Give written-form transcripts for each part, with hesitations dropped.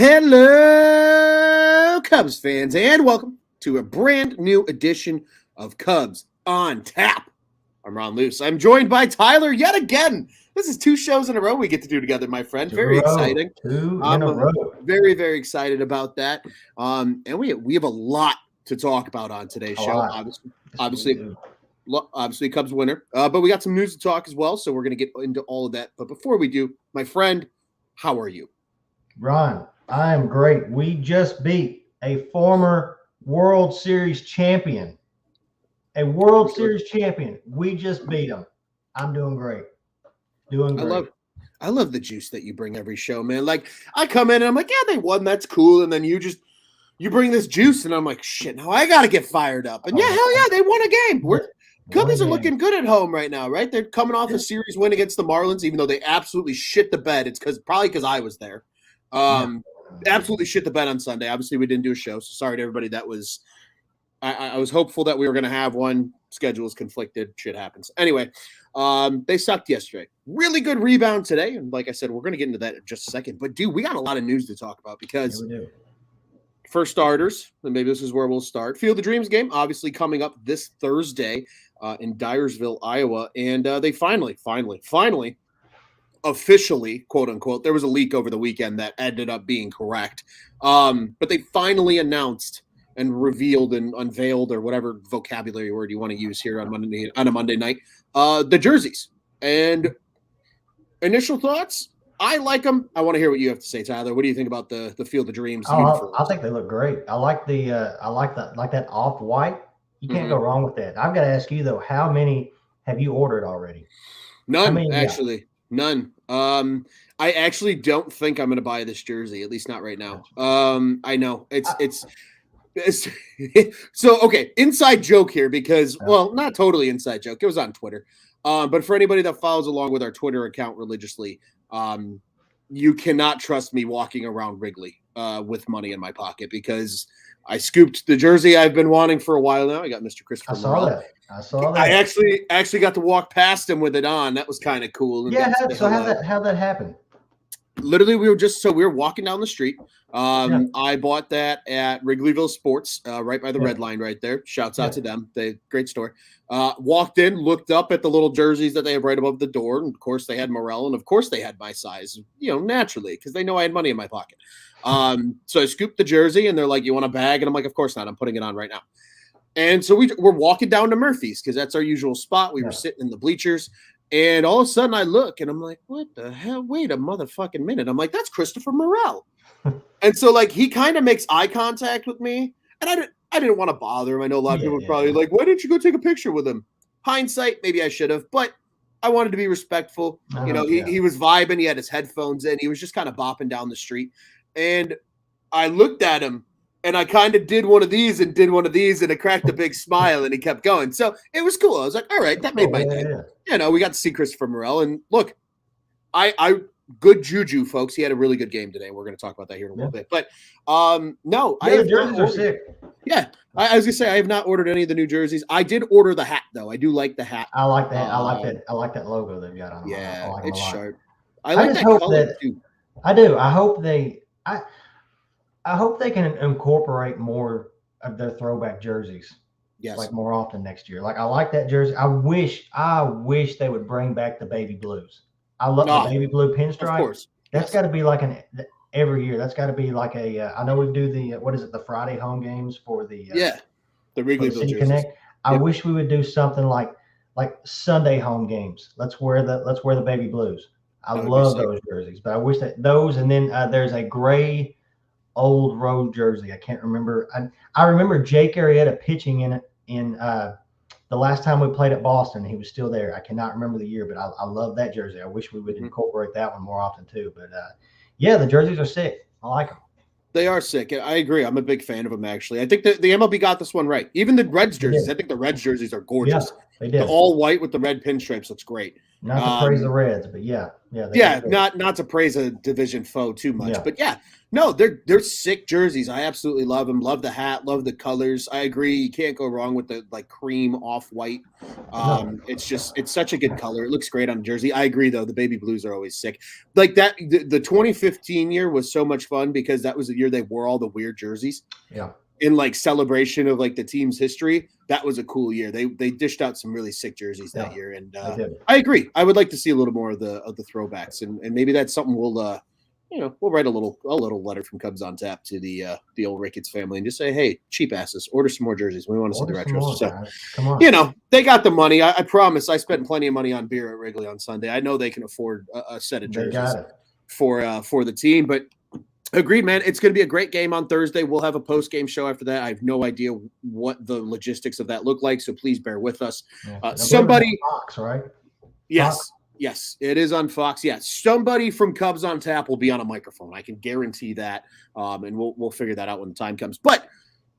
Hello, Cubs fans, and welcome to a brand new edition of Cubs on Tap. I'm Ron Luce. I'm joined by Tyler yet again. This is 2 shows in a row we get to do together, my friend. Very exciting. Two in a row. Very, very excited about that. And we have a lot to talk about on today's show. Obviously, Cubs winner. But we got some news to talk as well, so we're going to get into all of that. But before we do, my friend, how are you? Ron, I am great. We just beat a former World Series champion. We just beat him. I'm doing great. I love the juice that you bring every show, man. Like, I come in and I'm like, yeah, they won. That's cool. And then you bring this juice and I'm like, shit, now I got to get fired up. And hell yeah, they won a game. Cubbies are looking good at home right now, right? They're coming off a series win against the Marlins, even though they absolutely shit the bed. It's probably because I was there. Absolutely shit the bed on Sunday. Obviously, we didn't do a show, so sorry to everybody that was I was hopeful that we were going to have one. Schedule is conflicted. Shit happens. Anyway, they sucked yesterday. Really good rebound today. And like I said, we're going to get into that in just a second. But, dude, we got a lot of news to talk about because for starters, and maybe this is where we'll start, Field of Dreams game, obviously coming up this Thursday in Dyersville, Iowa. And they finally, officially, quote unquote, there was a leak over the weekend that ended up being correct. But they finally announced and revealed and unveiled, or whatever vocabulary word you want to use here on a Monday night, the jerseys. And initial thoughts, I like them. I want to hear what you have to say, Tyler. What do you think about the Field of Dreams? I think they look great. I like that off-white. You can't go wrong with that. I've got to ask you though, how many have you ordered already? None, actually. None. I actually don't think I'm going to buy this jersey, at least not right now. I know it's so okay. Inside joke here because, well, not totally inside joke. It was on Twitter. But for anybody that follows along with our Twitter account religiously, you cannot trust me walking around Wrigley with money in my pocket because I scooped the jersey I've been wanting for a while now. I got Mr. Christopher Morel. I saw that. I actually got to walk past him with it on. That was kind of cool. Yeah. How'd that happen? Literally, we were walking down the street. I bought that at Wrigleyville Sports, right by the Red Line right there. Shouts out to them. Great store. Walked in, looked up at the little jerseys that they have right above the door. And of course they had Morel, and of course they had my size, naturally, because they know I had money in my pocket. So I scooped the jersey and they're like, you want a bag? And I'm like, of course not. I'm putting it on right now. And so we're walking down to Murphy's because that's our usual spot. We were sitting in the bleachers. And all of a sudden I look and I'm like, what the hell? Wait a motherfucking minute. I'm like, that's Christopher Morel. And so like he kind of makes eye contact with me. And I didn't want to bother him. I know a lot of people were probably like, why didn't you go take a picture with him? Hindsight, maybe I should have, but I wanted to be respectful. He was vibing. He had his headphones in. He was just kind of bopping down the street. And I looked at him. And I kind of did one of these and it cracked a big smile and he kept going. So it was cool. I was like, all right, that made my day. Yeah. We got to see Christopher Morel. And look, I good juju, folks. He had a really good game today. We're going to talk about that here in a little bit. But the jerseys are sick. Yeah. I was going to say, I have not ordered any of the new jerseys. I did order the hat, though. I do like the hat. I like the hat. I like that logo they've got on. Yeah, it's sharp. I like that color, too. I do. I hope they can incorporate more of their throwback jerseys. Yes. Like more often next year. Like I like that jersey. I wish they would bring back the baby blues. I love the baby blue pinstripe. Of course. That's got to be like every year. That's got to be like I know we do the Friday home games for the Wrigleyville City Connect. I wish we would do something like Sunday home games. Let's wear the baby blues. I love those jerseys, but I wish that those, and then there's a gray old road jersey. I can't remember. I remember Jake Arrieta pitching in it in the last time we played at Boston. He was still there. I cannot remember the year, but I love that jersey. I wish we would incorporate that one more often too. But the jerseys are sick. I like them. They are sick. I agree. I'm a big fan of them, actually. I think the MLB got this one right. Even the Reds jerseys. I think the Reds jerseys are gorgeous. Yeah, they did. The all white with the red pinstripes looks great. Not to praise the Reds, but yeah, not to praise a division foe too much, but no, they're sick jerseys. I absolutely love them. Love the hat, love the colors. I agree. You can't go wrong with the like cream off white. It's such a good color. It looks great on a jersey. I agree though. The baby blues are always sick. Like that, the 2015 year was so much fun because that was the year they wore all the weird jerseys. Yeah. In like celebration of like the team's history, that was a cool year. They dished out some really sick jerseys that year, and I agree. I would like to see a little more of the throwbacks, and maybe that's something we'll write a little letter from Cubs on Tap to the old Ricketts family and just say, hey, cheap asses, order some more jerseys. We want to see the retros. So, come on. They got the money. I promise. I spent plenty of money on beer at Wrigley on Sunday. I know they can afford a set of jerseys for the team, but. Agreed, man. It's going to be a great game on Thursday. We'll have a post-game show after that. I have no idea what the logistics of that look like, so please bear with us. Somebody, Fox, right? Yes, Fox? yes, it is on Fox. Yeah, somebody from Cubs on Tap will be on a microphone. I can guarantee that, and we'll figure that out when the time comes. But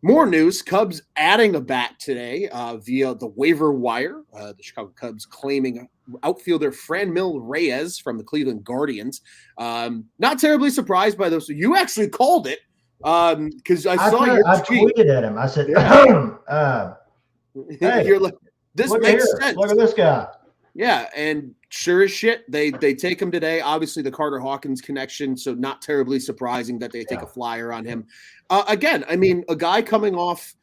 more news: Cubs adding a bat today via the waiver wire. The Chicago Cubs claiming outfielder Franmil Reyes from the Cleveland Guardians. Not terribly surprised by those. You actually called it because I saw your tweet. I tweeted at him. I said, "Hey, you're like, this makes sense. Look at this guy." Yeah, and sure as shit, they take him today. Obviously, the Carter Hawkins connection, so not terribly surprising that they take a flyer on him. Again, I mean, a guy coming off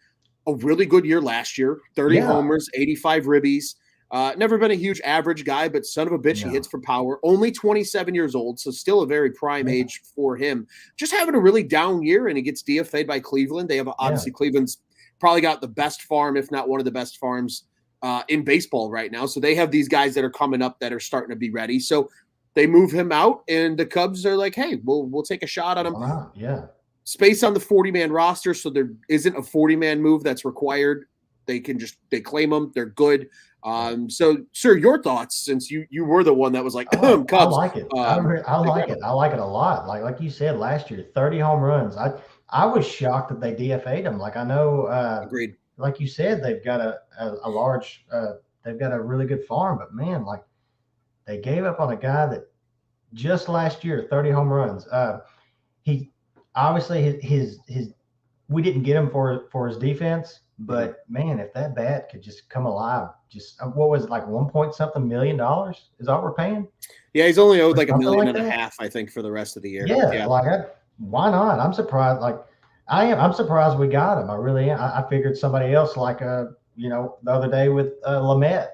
a really good year last year, 30 homers, 85 ribbies. Never been a huge average guy, but son of a bitch, he hits for power. Only 27 years old, so still a very prime age for him. Just having a really down year, and he gets DFA'd by Cleveland. They have obviously Cleveland's probably got the best farm, if not one of the best farms in baseball right now. So they have these guys that are coming up that are starting to be ready. So they move him out, and the Cubs are like, "Hey, we'll take a shot on him." Wow. Yeah. Space on the 40-man roster, so there isn't a 40-man move that's required. They claim them. They're good. So, sir, your thoughts, since you were the one that was like, Cubs. I like it. I like it. I like it a lot. Like you said last year, 30 home runs. I was shocked that they DFA'd him. Like I know. Agreed. Like you said, they've got a large. They've got a really good farm, but man, like they gave up on a guy that just last year 30 home runs. He obviously his we didn't get him for his defense. But man, if that bat could just come alive, just what was it, like $1 million? Is all we're paying? Yeah, he's only owed like $1.5 million, I think, for the rest of the year. Yeah. Why not? I'm surprised. Like I'm surprised we got him. I really am. I figured somebody else, like the other day with Lamet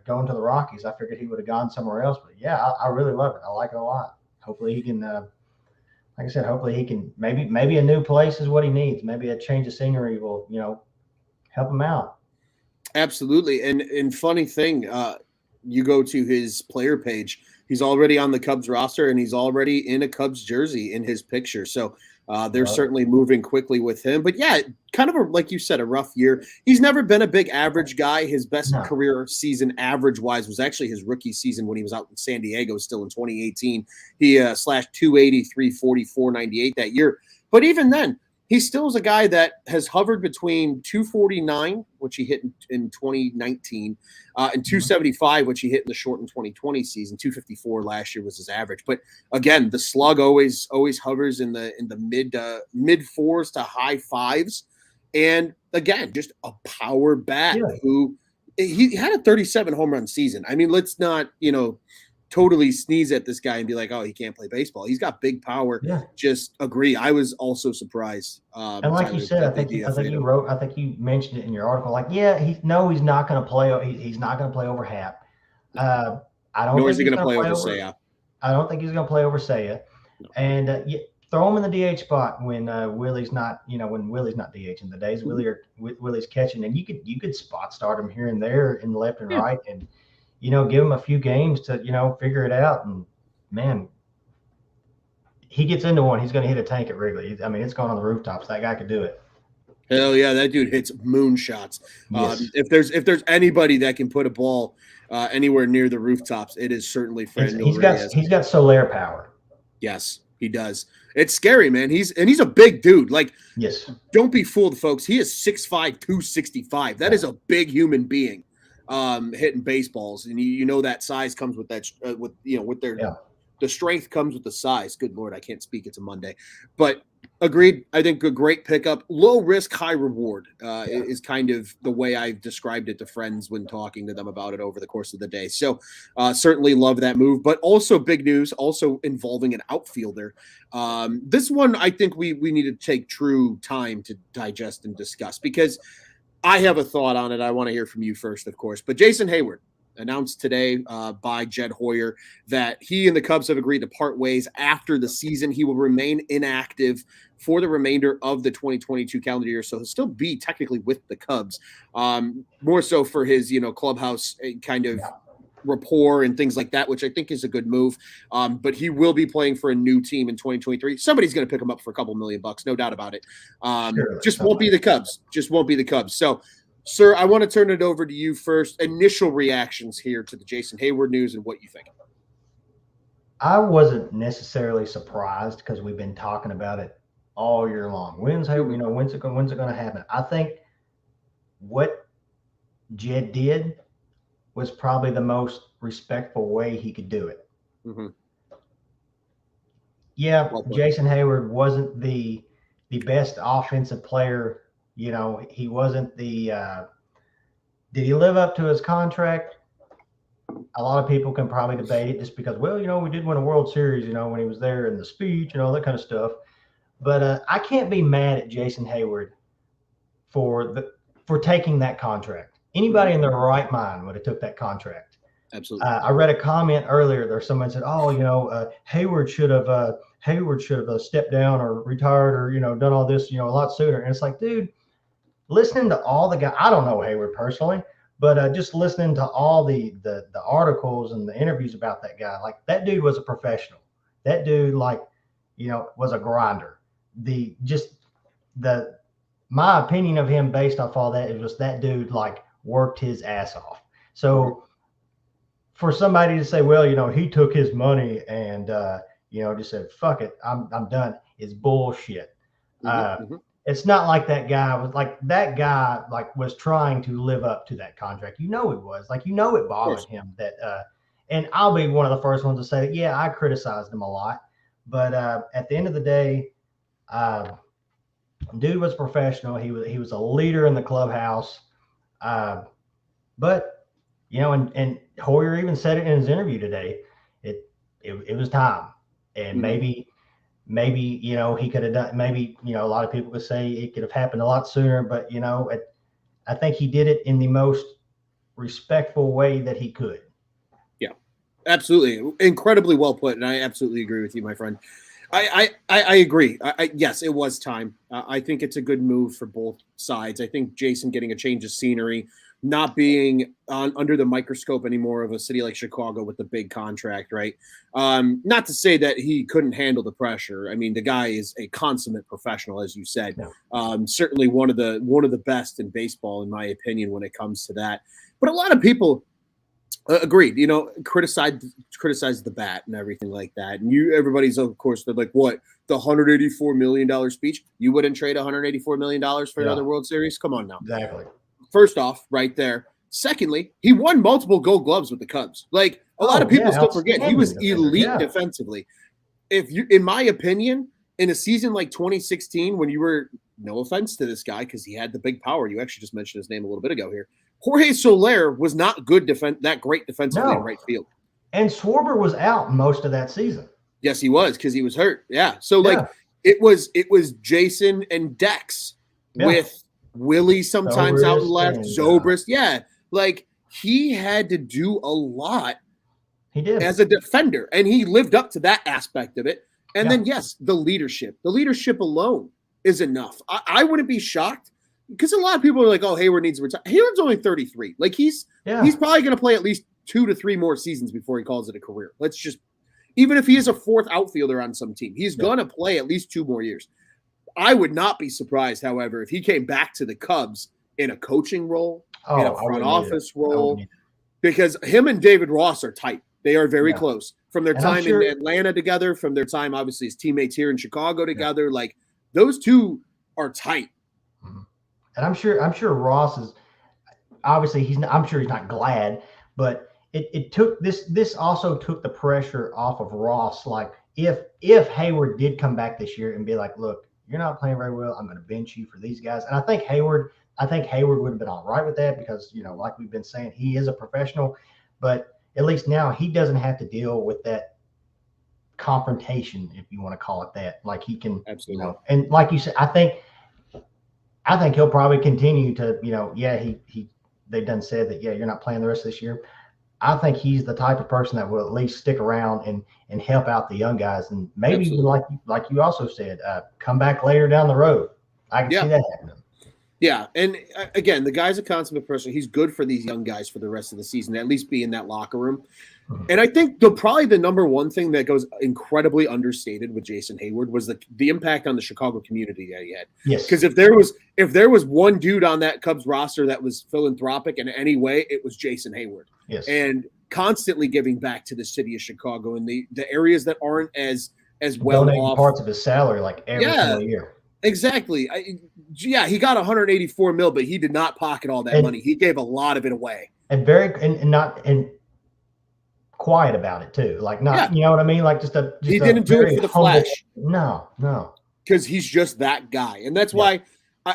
going to the Rockies. I figured he would have gone somewhere else. But yeah, I really love it. I like it a lot. Hopefully he can. Like I said, hopefully he can. Maybe a new place is what he needs. Maybe a change of scenery will help him out. Absolutely. And funny thing, you go to his player page, he's already on the Cubs roster and he's already in a Cubs jersey in his picture. So they're certainly moving quickly with him. But yeah, kind of like you said, a rough year. He's never been a big average guy. His best career season average wise was actually his rookie season when he was out in San Diego still in 2018. He slashed 280, 340, 498 that year. But even then, he still is a guy that has hovered between 249, which he hit in 2019, and 275, which he hit in the shortened 2020 season. 254 last year was his average. But again, the slug always hovers in the mid fours to high fives. And again, just a power bat who he had a 37 home run season. I mean, let's not, totally sneeze at this guy and be like, oh, he can't play baseball. He's got big power. Yeah. Just agree. I was also surprised. And like you said, I think you mentioned it in your article. Like, he's not going to play. He's not going to play over Hap. I don't. Nor is he going to play over Seiya. I don't think he's going to play over Seiya. No. And throw him in the DH spot when Willie's not. When Willie's not DHing. The days Willie's catching, and you could spot start him here and there in left and right, and give him a few games to, figure it out. And man, he gets into one, he's going to hit a tank at Wrigley. I mean, it's going on the rooftops. That guy could do it. Hell yeah, that dude hits moonshots. Yes. If there's anybody that can put a ball anywhere near the rooftops, it is certainly Franmil Reyes. He's got Soler power. Yes, he does. It's scary, man. He's a big dude. Like, yes. Don't be fooled, folks. He is 6'5", 265. That is a big human being. hitting baseballs, and you know that size comes with that with their the strength comes with the size. Good Lord, I can't speak. It's a Monday, but agreed. I think a great pickup, low risk, high reward is kind of the way I've described it to friends when talking to them about it over the course of the day. So certainly love that move, but also big news, also involving an outfielder. This one, I think we need to take true time to digest and discuss, because I have a thought on it. I want to hear from you first, of course, but Jason Heyward announced today by Jed Hoyer that he and the Cubs have agreed to part ways after the season. He will remain inactive for the remainder of the 2022 calendar year, so he'll still be technically with the Cubs, more so for his clubhouse kind of rapport and things like that, which I think is a good move. But he will be playing for a new team in 2023. Somebody's going to pick him up for a couple $1 million, no doubt about it. Just won't be the Cubs. Just won't be the Cubs. So, sir, I want to turn it over to you first. Initial reactions here to the Jason Heyward news and what you think. I wasn't necessarily surprised, because we've been talking about it all year long. When's it going to happen? I think what Jed did was probably the most respectful way he could do it. Mm-hmm. Yeah, Jason Heyward wasn't the best offensive player. He wasn't the did he live up to his contract? A lot of people can probably debate it, just because, we did win a World Series, when he was there in the speech and all that kind of stuff. But I can't be mad at Jason Heyward for taking that contract. Anybody in their right mind would have took that contract. Absolutely. I read a comment earlier. There's someone said, Heyward should have stepped down or retired or, done all this, a lot sooner. And it's like, dude, listening to all the guys, I don't know Heyward personally, but just listening to all the articles and the interviews about that guy, like, that dude was a professional. That dude, was a grinder. My opinion of him based off all that is just that dude, worked his ass off. So for somebody to say, he took his money and, just said, fuck it, I'm done, is bullshit. It's not like that guy was trying to live up to that contract. He was it bothered him that, and I'll be one of the first ones to say that, yeah, I criticized him a lot, but at the end of the day, dude was professional. He was a leader in the clubhouse. But and Hoyer even said it in his interview today. It was time, and maybe he could have done. Maybe a lot of people could say it could have happened a lot sooner. But I think he did it in the most respectful way that he could. Yeah, absolutely, incredibly well put, and I absolutely agree with you, my friend. I agree. Yes, it was time. I think it's a good move for both sides. I think Jason getting a change of scenery, not being under the microscope anymore of a city like Chicago with the big contract, right? Not to say that he couldn't handle the pressure. I mean, the guy is a consummate professional, as you said. No. Certainly one of the best in baseball, in my opinion, when it comes to that. But a lot of people agreed, criticize the bat and everything like that. And everybody's, of course, they're like, what, the $184 million speech? You wouldn't trade $184 million for another World Series? Come on now. Exactly. First off, right there. Secondly, he won multiple Gold Gloves with the Cubs. Like, a lot of people still forget, he was elite defensively. In my opinion, in a season like 2016, when you were, no offense to this guy, because he had the big power. You actually just mentioned his name a little bit ago here. Jorge Soler was not that great defensively in right field. And Schwarber was out most of that season. Yes, he was, because he was hurt. Yeah. So it was Jason and Dex with Willie sometimes out and left, Zobrist. Yeah. Like, he had to do a lot. He did as a defender, and he lived up to that aspect of it. And then, yes, the leadership alone is enough. I wouldn't be shocked, because a lot of people are like, oh, Heyward needs to retire. Heyward's only 33. Like, he's probably going to play at least 2 to 3 more seasons before he calls it a career. Let's just, even if he is a fourth outfielder on some team, he's going to play at least 2 more years. I would not be surprised, however, if he came back to the Cubs in a coaching role, in a front office role, because him and David Ross are tight. They are very close from their time in Atlanta together, from their time, obviously, as teammates here in Chicago together. Like, those two are tight. And I'm sure Ross is. obviously he's not, I'm sure he's not glad, but it took this also took the pressure off of Ross. Like if Hayward did come back this year and be like, look, you're not playing very well, I'm going to bench you for these guys. And I think Hayward would have been all right with that because, like we've been saying, he is a professional, but at least now he doesn't have to deal with that confrontation, if you want to call it that. Like he can, Absolutely. And like you said, I think he'll probably continue to, they done said that, yeah, you're not playing the rest of this year. I think he's the type of person that will at least stick around and help out the young guys, and maybe even like you also said, come back later down the road. I can see that happening. Yeah, and again, the guy's a consummate person. He's good for these young guys for the rest of the season, at least be in that locker room. And I think probably the number one thing that goes incredibly understated with Jason Hayward was the impact on the Chicago community that he had. Yes. Because if there was one dude on that Cubs roster that was philanthropic in any way, it was Jason Hayward. Yes. And constantly giving back to the city of Chicago and the areas that aren't as well off. Parts of his salary like every single year. Exactly. He got 184 mil, but he did not pocket all that money. He gave a lot of it away. And not quiet about it too. Like not, you know what I mean? Like he didn't do it for the flash. No. Because he's just that guy. And that's why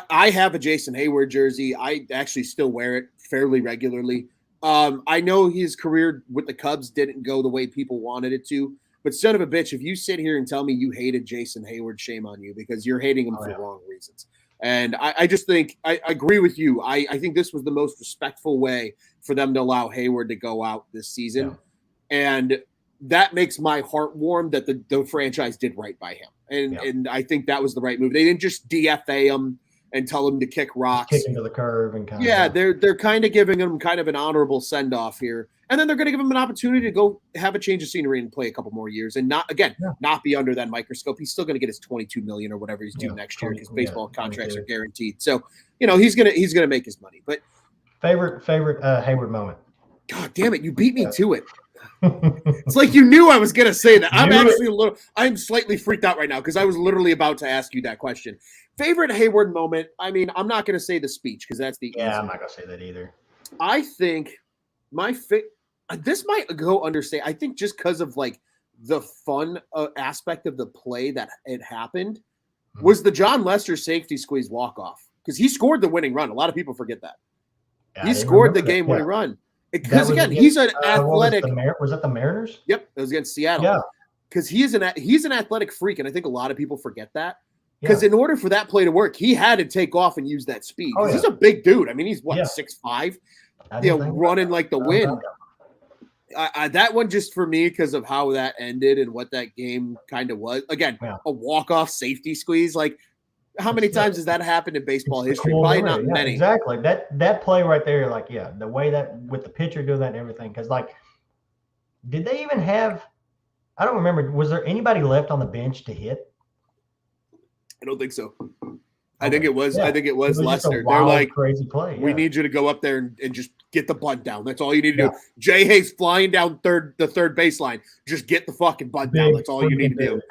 I have a Jason Hayward jersey. I actually still wear it fairly regularly. I know his career with the Cubs didn't go the way people wanted it to. But son of a bitch, if you sit here and tell me you hated Jason Hayward, shame on you because you're hating him for the wrong reasons. And I just think I agree with you. I think this was the most respectful way for them to allow Hayward to go out this season. Yeah. And that makes my heart warm that the franchise did right by him. And I think that was the right move. They didn't just DFA him and tell him to kick rocks. Kick into the curve and kind of. They're kind of giving him kind of an honorable send-off here. And then they're going to give him an opportunity to go have a change of scenery and play a couple more years and not be under that microscope. He's still going to get his $22 million or whatever he's due next year because baseball contracts are guaranteed. So, he's going to make his money. But favorite Hayward moment. God damn it. You beat me to it. It's like you knew I was going to say that. I'm slightly freaked out right now because I was literally about to ask you that question. Favorite Hayward moment. I mean, I'm not going to say the speech because that's the I'm not going to say that either. I think this might go understated. I think just because of like the fun aspect of the play that it happened was the John Lester safety squeeze walk-off because he scored the winning run. A lot of people forget that. He scored the game-winning run. Because again, he's an athletic. Was that the Mariners? Yep, it was against Seattle. Yeah, because he's an athletic freak, and I think a lot of people forget that. Because in order for that play to work, he had to take off and use that speed. He's a big dude. I mean, he's 6'5", running like the wind. That one just for me because of how that ended and what that game kind of was. Again, a walk-off safety squeeze. Like, how many times has that happened in baseball history? Probably not many. Exactly. That play right there, like, the way that with the pitcher doing that and everything. Because, like, did they even have? I don't remember. Was there anybody left on the bench to hit? I don't think so. I think it was. I think it was Lester. They're like, crazy play. We need you to go up there and just get the bunt down. That's all you need to do. Jay Hayes flying down the third baseline. Just get the fucking bunt down. That's all you need to do.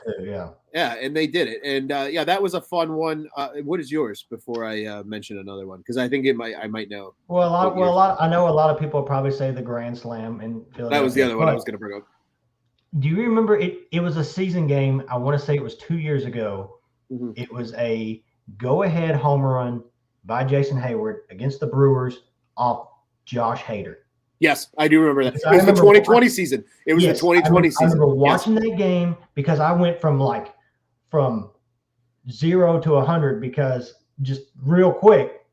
Yeah, and they did it. And that was a fun one. What is yours before I mention another one? Because I think I might know. Well, I know a lot of people probably say the Grand Slam in Philadelphia. That was the other one I was going to bring up. Do you remember it? It was a season game. I want to say it was 2 years ago. Mm-hmm. It was a go-ahead home run by Jason Hayward against the Brewers off Josh Hader. Yes, I do remember that. It was the 2020 season. It was the 2020 season. I remember watching that game because I went from 0 to 100 because just real quick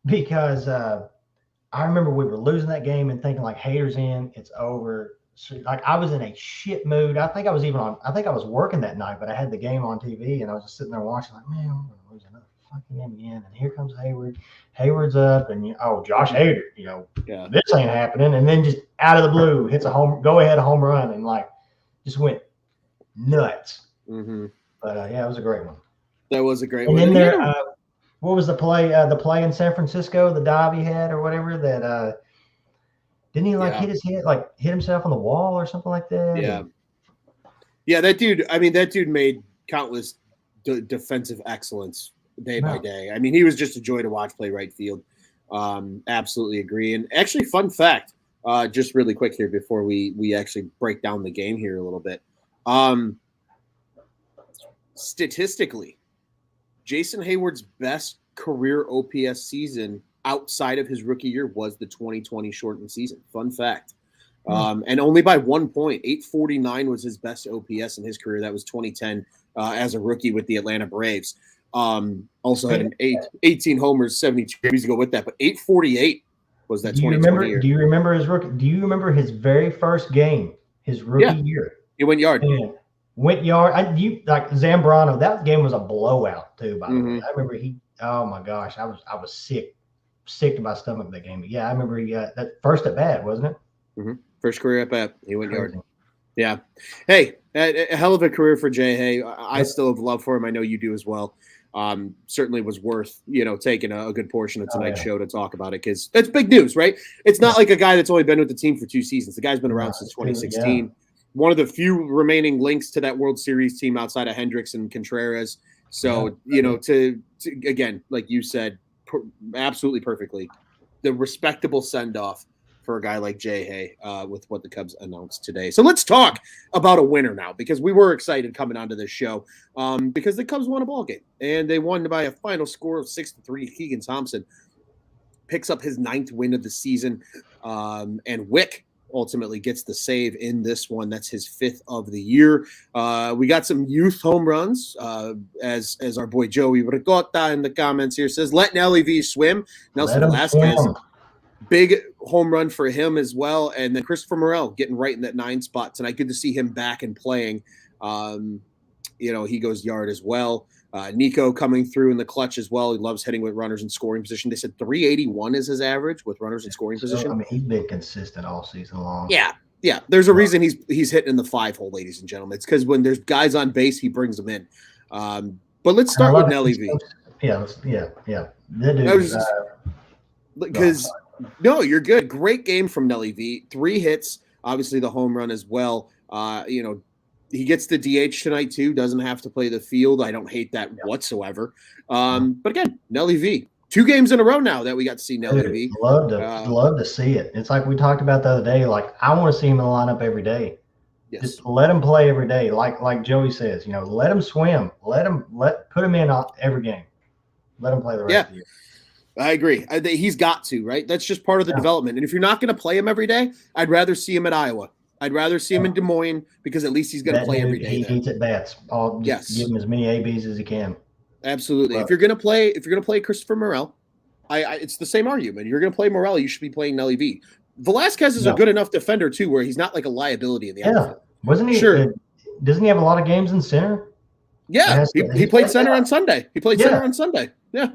because I remember we were losing that game and thinking like Hader's in, it's over. So, like I was in a shit mood. I think I was working that night, but I had the game on TV and I was just sitting there watching like, man, we're gonna lose another fucking game again. And here comes Hayward. Hayward's up and Josh Hader, this ain't happening. And then just out of the blue hits a go ahead home run and like just went nuts. Mm-hmm. But it was a great one. That was a great one. And then what was the play? The play in San Francisco, the dive he had or whatever that. Didn't he hit his head, hit himself on the wall or something like that? Yeah. Yeah, that dude. I mean, that dude made countless defensive excellence day by day. I mean, he was just a joy to watch play right field. Absolutely agree. And actually, fun fact, just really quick here before we actually break down the game here a little bit. Statistically, Jason Hayward's best career OPS season outside of his rookie year was the 2020 shortened season. Fun fact. And only by 1 point. 849 was his best OPS in his career. That was 2010 as a rookie with the Atlanta Braves. Also had an 18 homers, 72 games to go with that. But 848 was that 2020 year. Do you remember his rookie? Do you remember his very first game, his rookie year? He went yard. Man, went yard. Like Zambrano. That game was a blowout too. By the way, I remember oh my gosh, I was sick to my stomach that game. But yeah, I remember he got that first at bat, wasn't it? Mm-hmm. First career at bat, he went yard. Yeah. Hey, a hell of a career for Jay Hay. I still have love for him. I know you do as well. Certainly was worth, taking a good portion of tonight's show to talk about it because it's big news, right? It's not like a guy that's only been with the team for 2 seasons. The guy's been around since 2016. Yeah. One of the few remaining links to that World Series team outside of Hendricks and Contreras. So, to again, like you said, absolutely perfectly, the respectable send-off for a guy like Jay Hay with what the Cubs announced today. So let's talk about a winner now because we were excited coming onto this show because the Cubs won a ball game and they won by a final score of 6-3. Keegan Thompson picks up his 9th win of the season and Wick ultimately gets the save in this one. That's his 5th of the year. We got some youth home runs as our boy Joey Ricotta in the comments here says, let Nelly V swim. Nelson Velasquez. Big home run for him as well. And then Christopher Morel getting right in that 9 spot tonight. Good to see him back and playing. He goes yard as well. Nico coming through in the clutch as well. He loves hitting with runners in scoring position. They said 381 is his average with runners in scoring position. I mean, he's been consistent all season long. Yeah. Yeah. There's a reason he's hitting in the 5-hole, ladies and gentlemen. It's because when there's guys on base, he brings them in. But let's start with Nelly V. Yeah. Because no, you're good. Great game from Nelly V. 3 hits, obviously the home run as well. He gets the DH tonight too. Doesn't have to play the field. I don't hate that whatsoever. But again, Nelly V. 2 games in a row now that we got to see Nelly V. Love to see it. It's like we talked about the other day. Like I want to see him in the lineup every day. Yes. Just let him play every day. Like Joey says, let him swim. Put him in every game. Let him play the rest of the year. I agree. He's got to, right? That's just part of the development. And if you're not going to play him every day, I'd rather see him at Iowa. I'd rather see him in Des Moines because at least he's going to play every day. He needs at bats. Give him as many ABs as he can. Absolutely. If you're going to play Christopher Morel, it's the same argument. You're going to play Morel, you should be playing Nelly V. Velasquez is a good enough defender too, where he's not like a liability in the outfield. Wasn't he? Sure. Doesn't he have a lot of games in center? Yeah, he played center on Sunday. He played center on Sunday. Yeah.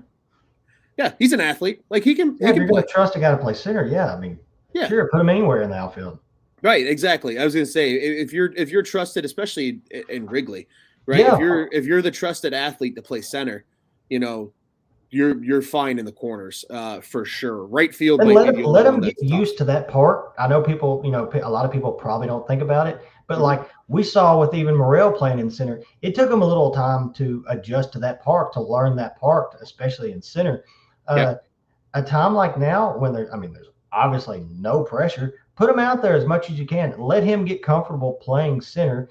Yeah, he's an athlete. Like he can. Yeah, you're going to trust a guy to play center. Yeah, I mean, sure, put him anywhere in the outfield. Right, exactly. I was going to say if you're trusted, especially in Wrigley, right? Yeah. If you're the trusted athlete to play center, you're fine in the corners for sure. Right field. And let him get used to that part. I know people, a lot of people probably don't think about it, but like we saw with even Morel playing in center, it took him a little time to adjust to that part, to learn that part, especially in center. A time like now when there's obviously no pressure, put him out there as much as you can. Let him get comfortable playing center.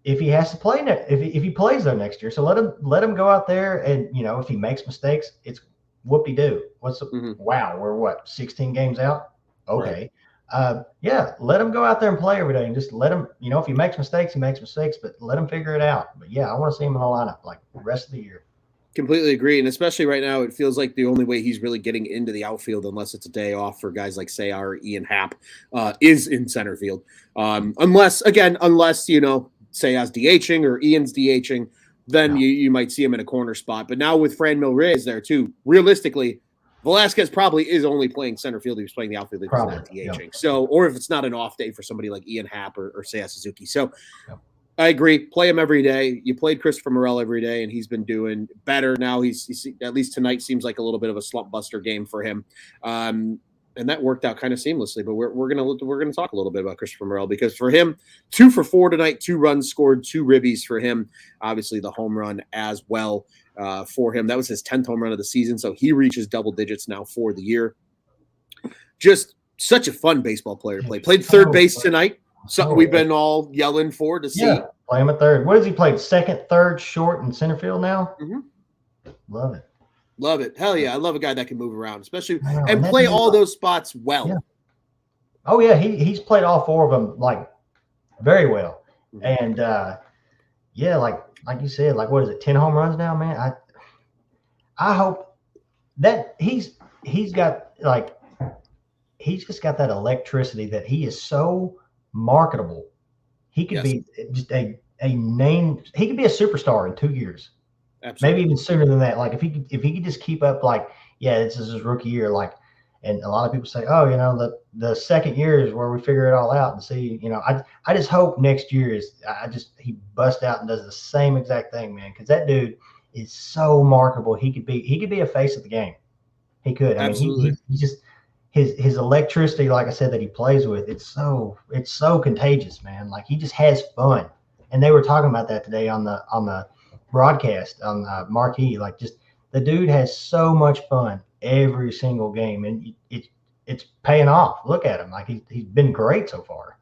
If he has to play if he plays there next year, so let him go out there and if he makes mistakes, it's whoop-de-doo. Wow, we're 16 games out? Okay. Right. Let him go out there and play every day and just let him, if he makes mistakes, but let him figure it out. But I want to see him in the lineup like the rest of the year. Completely agree. And especially right now, it feels like the only way he's really getting into the outfield, unless it's a day off for guys like Sayar or Ian Happ, is in center field. Unless Sayar's DHing or Ian's DHing, then you might see him in a corner spot. But now with Franmil Reyes there too, realistically, Velasquez probably is only playing center field. He was playing the outfield if he's not DHing. Yeah. So, or if it's not an off day for somebody like Ian Happ or Seiya Suzuki. So I agree. Play him every day. You played Christopher Morel every day, and he's been doing better now. He's at least tonight seems like a little bit of a slump buster game for him. that worked out kind of seamlessly. But we're gonna talk a little bit about Christopher Morel, because for him, 2 for 4 tonight, 2 runs scored, 2 ribbies for him. Obviously, the home run as well for him. That was his 10th home run of the season, so he reaches double digits now for the year. Just such a fun baseball player to play. Played third base tonight. Something we've been all yelling for to see. Yeah, play him at third. What has he played? Second, third, short, and center field now? Mm-hmm. Love it. Love it. Hell yeah. I love a guy that can move around, especially and play all those spots well. Yeah. Oh, yeah. He's played all 4 of them like very well. Mm-hmm. And yeah, like you said, like what is it, 10 home runs now, man? I hope that he's got like he's just got that electricity that he is so marketable. He could be just a name. He could be a superstar in 2 years. Absolutely. Maybe even sooner than that. Like if he could just keep up, like, yeah, this is his rookie year. Like, and a lot of people say, oh, you know, the second year is where we figure it all out and see, you know, I just hope next year he busts out and does the same exact thing, man. Cause that dude is so marketable. He could be a face of the game. He could. I Absolutely. mean, he just, his electricity, like I said, that he plays with, it's so contagious, man. Like he just has fun. And they were talking about that today on the broadcast on Marquee. Like, just the dude has so much fun every single game, and it's paying off. Look at him. Like he's been great so far.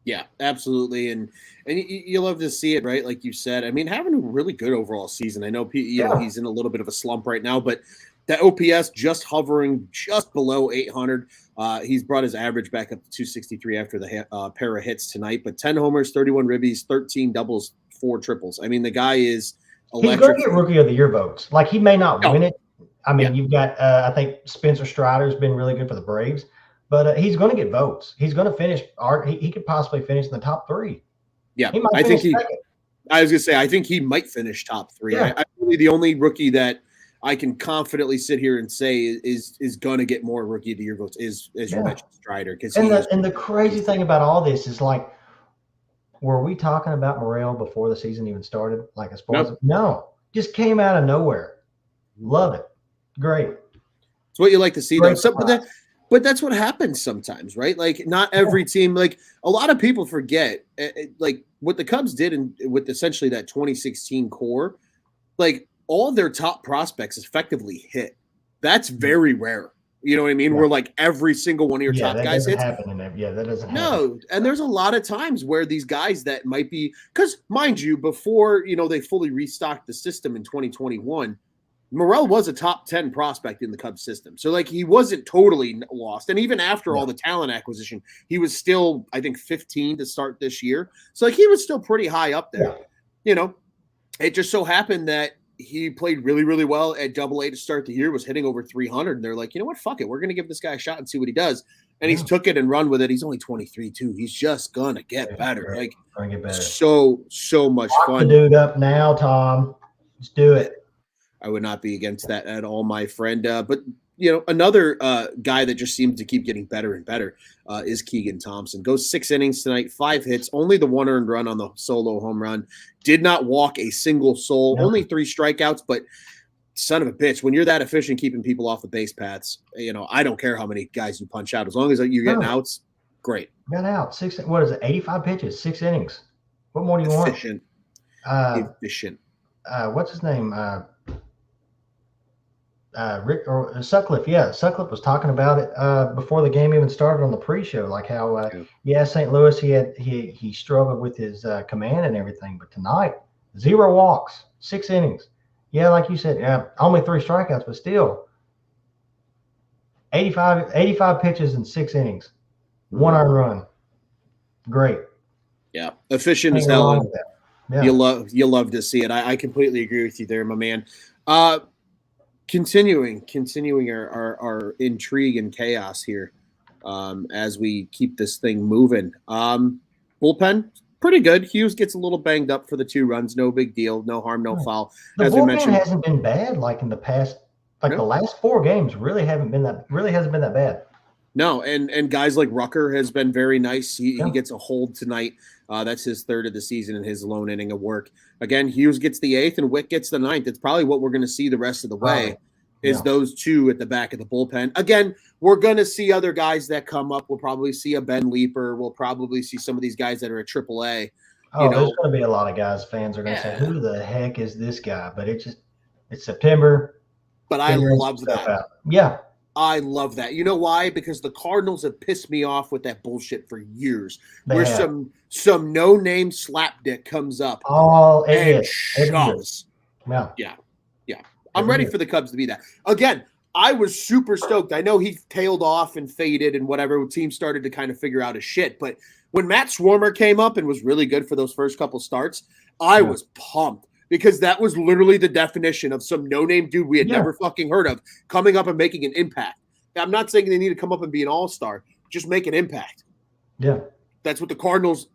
Yeah, absolutely. And you love to see it, right? Like you said, I mean, having a really good overall season. I know, you know, he's in a little bit of a slump right now, but that OPS just hovering just below 800. He's brought his average back up to 263 after the pair of hits tonight, but 10 homers, 31 ribbies, 13 doubles, 4 triples. I mean, the guy is electric. He's going to get Rookie of the Year votes. Like, he may not win it. I mean, you've got, I think Spencer Strider's been really good for the Braves, but he's going to get votes. He's going to finish. He could possibly finish in the top 3. Yeah, I was going to say, I think he might finish top 3. Yeah. I really, the only rookie that I can confidently sit here and say is going to get more Rookie of the Year votes is you mentioned, Strider. And the crazy thing about all this is, like, were we talking about Morel before the season even started? Like, as far as no, just came out of nowhere. Love it. Great. It's what you like to see, though. But that's what happens sometimes, right? Like, not every team, like, a lot of people forget, like, what the Cubs did with essentially that 2016 core, like, all of their top prospects effectively hit. That's very rare. You know what I mean? Where, like, every single one of your top guys hits. That doesn't happen. No, and there's a lot of times where these guys that might be, because, mind you, before, you know, they fully restocked the system in 2021, Morel was a top 10 prospect in the Cubs system. So, like, he wasn't totally lost. And even after all the talent acquisition, he was still, I think, 15 to start this year. So, like, he was still pretty high up there. Yeah. You know, it just so happened that he played really, really well at Double-A to start the year, was hitting over 300. And they're like, you know what? Fuck it. We're going to give this guy a shot and see what he does. And he's took it and run with it. He's only 23, too. He's just going to get better. Like, so much fun. Lock the dude up now, Tom. Let's do it. I would not be against that at all, my friend. But, you know, another guy that just seems to keep getting better and better is Keegan Thompson. Goes 6 innings tonight, 5 hits, only the 1 earned run on the solo home run. Did not walk a single soul, only 3 strikeouts, but son of a bitch, when you're that efficient keeping people off the base paths, you know, I don't care how many guys you punch out. As long as you're getting outs, great. Got out. 85 pitches, 6 innings. What more do you want? Efficient. What's his name? Rick or Sutcliffe. Yeah, Sutcliffe was talking about it before the game even started on the pre-show, like how St. Louis he struggled with his command and everything, but tonight 0 walks, 6 innings. Yeah, like you said, only 3 strikeouts, but still 85 pitches in 6 innings, 1 earned run. Great. Yeah, efficient as hell. Yeah. You'll love to see it. I completely agree with you there, my man. Continuing our intrigue and chaos here as we keep this thing moving. Bullpen, pretty good. Hughes gets a little banged up for the 2 runs. No big deal. No harm, no foul. As we mentioned, hasn't been bad like in the past. Like the last 4 games really hasn't been that bad. No, and guys like Rucker has been very nice. He gets a hold tonight. That's his 3rd of the season in his lone inning of work. Again, Hughes gets the 8th and Wick gets the 9th. It's probably what we're going to see the rest of the way. is those two at the back of the bullpen. Again, we're going to see other guys that come up. We'll probably see a Ben Leeper. We'll probably see some of these guys that are at AAA. Oh, there's going to be a lot of guys, fans are going to say, who the heck is this guy? But it's September. But I love that. Yeah. I love that. You know why? Because the Cardinals have pissed me off with that bullshit for years. Some no-name slapdick comes up and shoves. Yeah. I'm ready for the Cubs to be that. Again, I was super stoked. I know he tailed off and faded and whatever. Team started to kind of figure out his shit. But when Matt Swarmer came up and was really good for those first couple starts, I was pumped because that was literally the definition of some no-name dude we had never fucking heard of coming up and making an impact. I'm not saying they need to come up and be an all-star. Just make an impact. Yeah. That's what the Cardinals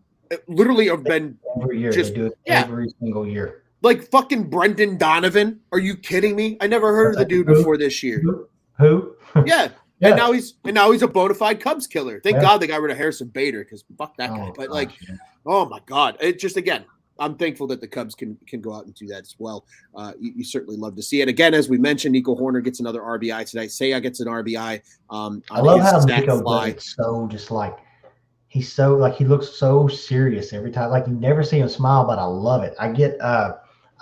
literally have been. Every year. They do it every single year. Like fucking Brendan Donovan. Are you kidding me? I never heard of the dude before this year. Who? Yeah. And now he's a bona fide Cubs killer. Thank God they got rid of Harrison Bader because fuck that guy. But oh my God. It just, again, I'm thankful that the Cubs can go out and do that as well. You certainly love to see it. Again, as we mentioned, Nico Hoerner gets another RBI tonight. Seiya gets an RBI. I love how Nico does so just like he's so like he looks so serious every time. Like you never see him smile, but I love it. I get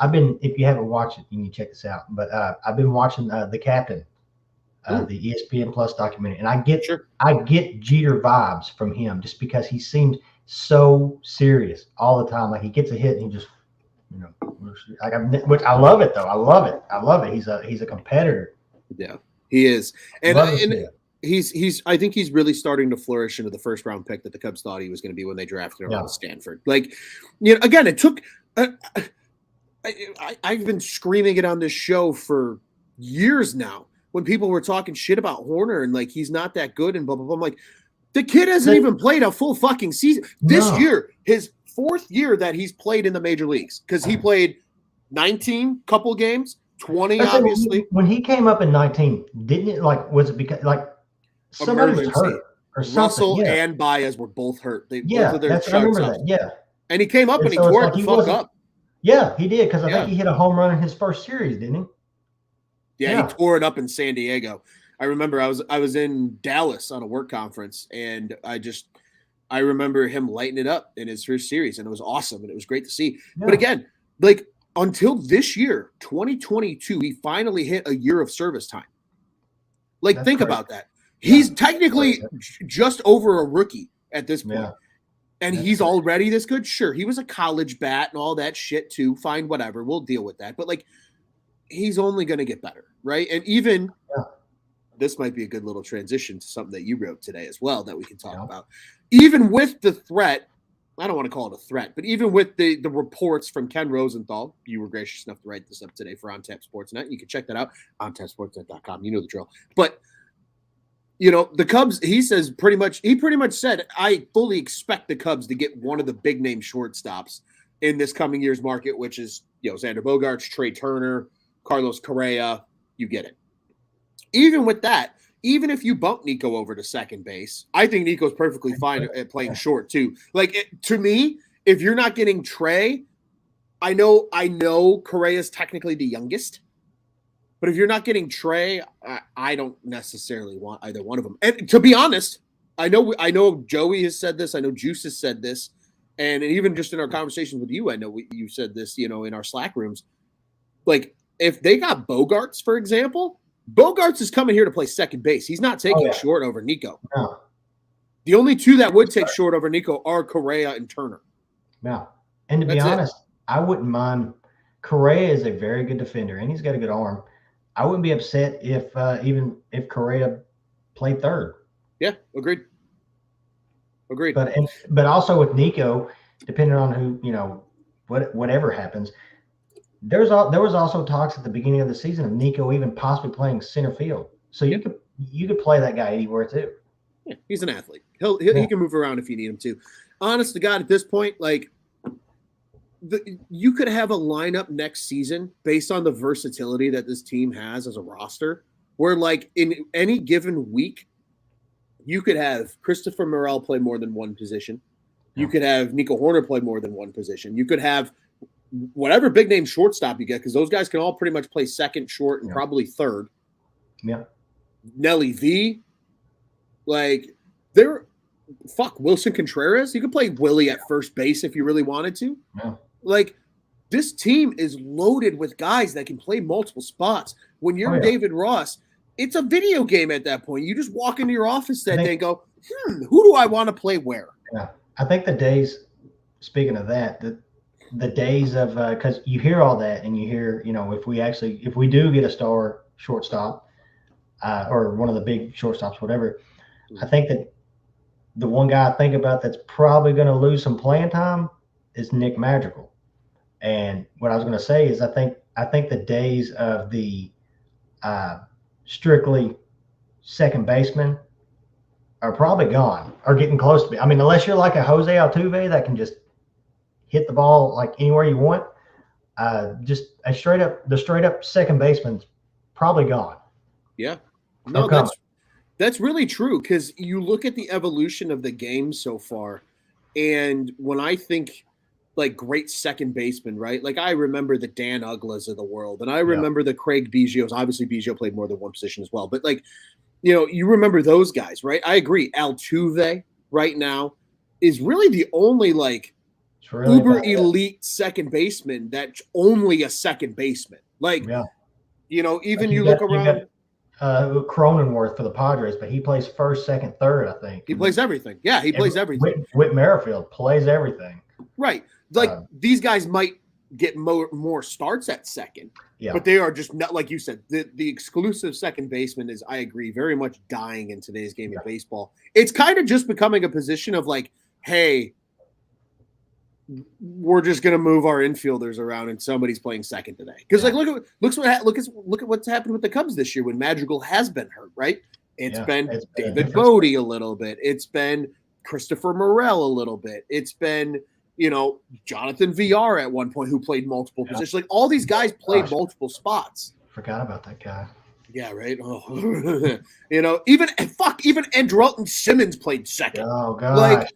if you haven't watched it, you need to check this out. But I've been watching The Captain, the ESPN Plus documentary, and I get Jeter vibes from him just because he seems so serious all the time. Like he gets a hit and he just, which I love it though. I love it. He's a competitor. Yeah, he is, and he's. I think he's really starting to flourish into the first round pick that the Cubs thought he was going to be when they drafted him out of Stanford. Like, again, it took. I've been screaming it on this show for years now when people were talking shit about Hoerner and like he's not that good and blah blah blah. I'm like, the kid hasn't even played a full fucking season this year. His fourth year that he's played in the major leagues because he played 19 couple games, 20 obviously. When he came up in 19, didn't it was it because like somebody was hurt or something? Russell and Baez were both hurt. I remember that. Yeah, and he came up and he tore it the fuck up. Yeah, he did because I think he hit a home run in his first series, didn't he? Yeah, he tore it up in San Diego. I remember I was in Dallas on a work conference, and I remember him lighting it up in his first series, and it was awesome, and it was great to see. Yeah. But again, like until this year, 2022, he finally hit a year of service time. Like, think about that. He's technically just over a rookie at this point. Yeah. And he's already this good? Sure, he was a college bat and all that shit too. Fine, whatever. We'll deal with that. But, like, he's only going to get better, right? And even this might be a good little transition to something that you wrote today as well that we can talk about. Even with the threat, I don't want to call it a threat, but even with the reports from Ken Rosenthal, you were gracious enough to write this up today for OnTap Sportsnet. You can check that out, ontapsportsnet.com. You know the drill. But the Cubs, he pretty much said, I fully expect the Cubs to get one of the big name shortstops in this coming year's market, which is, Xander Bogaerts, Trey Turner, Carlos Correa, you get it. Even with that, even if you bump Nico over to second base, I think Nico's perfectly fine at playing short too. Like, to me, if you're not getting Trey, I know Correa's technically the youngest, but if you're not getting Trey, I don't necessarily want either one of them. And to be honest, I know Joey has said this. I know Juice has said this. And even just in our conversations with you, I know you said this, in our Slack rooms. Like, if they got Bogaerts, for example, Bogaerts is coming here to play second base. He's not taking short over Nico. No. The only two that would take short over Nico are Correa and Turner. No. And to be honest, I wouldn't mind. Correa is a very good defender, and he's got a good arm. I wouldn't be upset if Correa played third. Yeah, agreed. But also with Nico, depending on who, whatever happens, there was also talks at the beginning of the season of Nico even possibly playing center field. So you could play that guy anywhere too. Yeah, he's an athlete. He can move around if you need him to. Honest to God, at this point, like you could have a lineup next season based on the versatility that this team has as a roster, where like in any given week, you could have Christopher Morel play more than one position. You could have Nico Hoerner play more than one position. You could have whatever big name shortstop you get, because those guys can all pretty much play second, short, and probably third, Yeah. Nelly V. Like, they're Wilson Contreras. You could play Willie at first base if you really wanted to. Yeah. Like, this team is loaded with guys that can play multiple spots. When you're David Ross, it's a video game at that point. You just walk into your office that day and go, who do I want to play where? Yeah. I think the days, speaking of that, the days of, because you hear all that and you hear, if we do get a star shortstop or one of the big shortstops, whatever, I think that the one guy I think about that's probably going to lose some playing time is Nick Madrigal. And what I was going to say is I think the days of the strictly second baseman are probably gone or getting close to be. I mean, unless you're like a Jose Altuve that can just hit the ball like anywhere you want, just the straight up second baseman's probably gone. Yeah, no, that's really true, because you look at the evolution of the game so far, and when I think like great second baseman, right? Like I remember the Dan Uglas of the world, and I remember the Craig Biggio's. Obviously, Biggio played more than one position as well, but like, you remember those guys, right? I agree. Altuve right now is really the only like uber elite second baseman that's only a second baseman. Like, even you look around. Cronenworth for the Padres, but he plays first, second, third, I think. He plays everything. Yeah, he plays everything. Whit Merrifield plays everything. Right. Like, these guys might get more starts at second, but they are just not, like you said, the exclusive second baseman is, I agree, very much dying in today's game of baseball. It's kind of just becoming a position of like, hey, we're just going to move our infielders around and somebody's playing second today. Because like, look at what's happened with the Cubs this year when Madrigal has been hurt, right? It's been David Bodie a little bit. It's been Christopher Morel a little bit. It's been, Jonathan VR at one point who played multiple positions. Like all these guys played multiple spots. Forgot about that guy. Yeah, right. Oh. Even Andrelton Simmons played second. Oh god.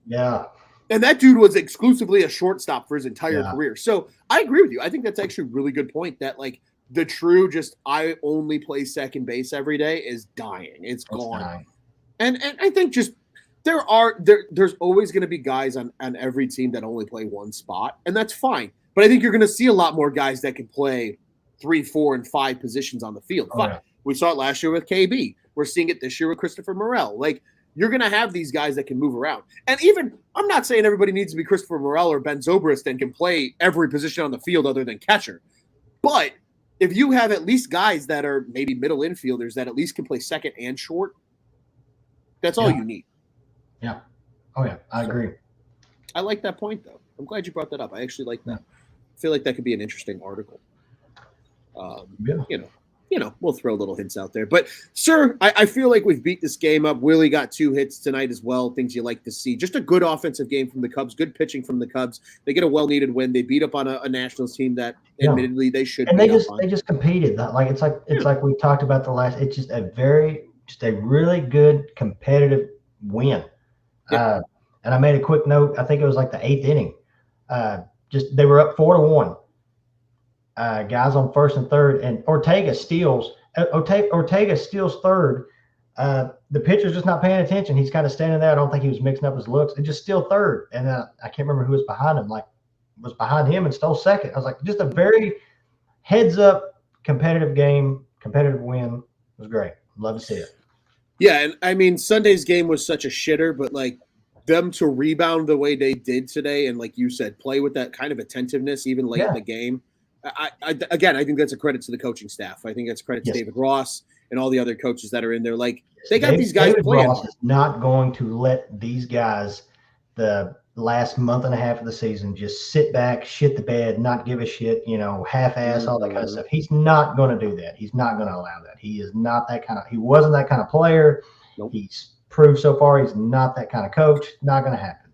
And that dude was exclusively a shortstop for his entire career. So I agree with you. I think that's actually a really good point that like the true I only play second base every day is dying. It's gone. Dying. And I think just there's always going to be guys on every team that only play one spot, and that's fine. But I think you're going to see a lot more guys that can play 3, 4, and 5 positions on the field. We saw it last year with KB. We're seeing it this year with Christopher Morel. Like, you're going to have these guys that can move around. And even, I'm not saying everybody needs to be Christopher Morel or Ben Zobrist and can play every position on the field other than catcher. But if you have at least guys that are maybe middle infielders that at least can play second and short, that's all you need. Yeah. Oh, yeah. I agree. I like that point, though. I'm glad you brought that up. I actually like that. I feel like that could be an interesting article. We'll throw little hints out there. But, sir, I feel like we've beat this game up. Willie got 2 hits tonight as well, things you like to see. Just a good offensive game from the Cubs, good pitching from the Cubs. They get a well-needed win. They beat up on a Nationals team that, admittedly, they should. And they just competed. It's like we talked about the last. It's just a really good competitive win. Yeah. And I made a quick note. I think it was like the 8th inning. They were up 4-1. Guys on first and third, and Ortega steals third. The pitcher's just not paying attention. He's kind of standing there. I don't think he was mixing up his looks. And just steal third. And I can't remember who was behind him. Was behind him and stole second. I was like, just a very heads up competitive game, competitive win. It was great. Love to see it. Yeah, and I mean, Sunday's game was such a shitter, but like them to rebound the way they did today, and like you said, play with that kind of attentiveness even late in the game. I think that's a credit to the coaching staff. I think that's a credit to David Ross and all the other coaches that are in there. Like they got these guys playing. Ross is not going to let these guys the last month and a half of the season just sit back, shit the bed, not give a shit, half-ass, all that kind of stuff. He's not going to do that. He's not going to allow that. He is not that kind of. He wasn't that kind of player. Nope. He's proved so far he's not that kind of coach. Not going to happen.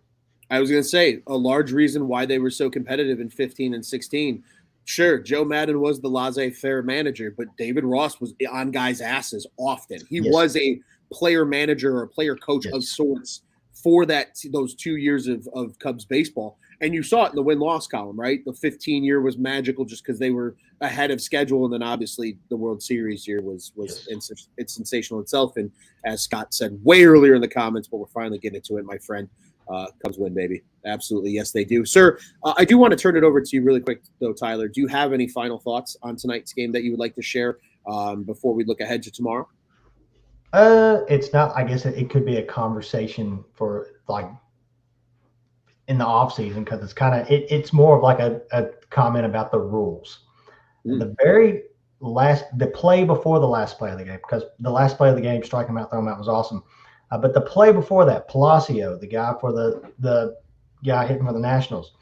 I was going to say a large reason why they were so competitive in 15 and 16. Sure, Joe Madden was the laissez-faire manager, but David Ross was on guys' asses often. He was a player manager or a player coach of sorts for those 2 years of Cubs baseball. And you saw it in the win-loss column, right? The 15-year was magical just because they were ahead of schedule, and then obviously the World Series year was it's sensational itself. And as Scott said way earlier in the comments, but we're finally getting to it, my friend. Cubs win, baby. Absolutely, yes, they do. Sir, I do want to turn it over to you really quick, though, Tyler. Do you have any final thoughts on tonight's game that you would like to share before we look ahead to tomorrow? It's not. I guess it could be a conversation for like in the off season because it's kind of it's more of like a comment about the rules. The very the play before the last play of the game, because the last play of the game, striking him out, throwing him out was awesome. But the play before that, Palacio, the guy for the guy hitting for the Nationals,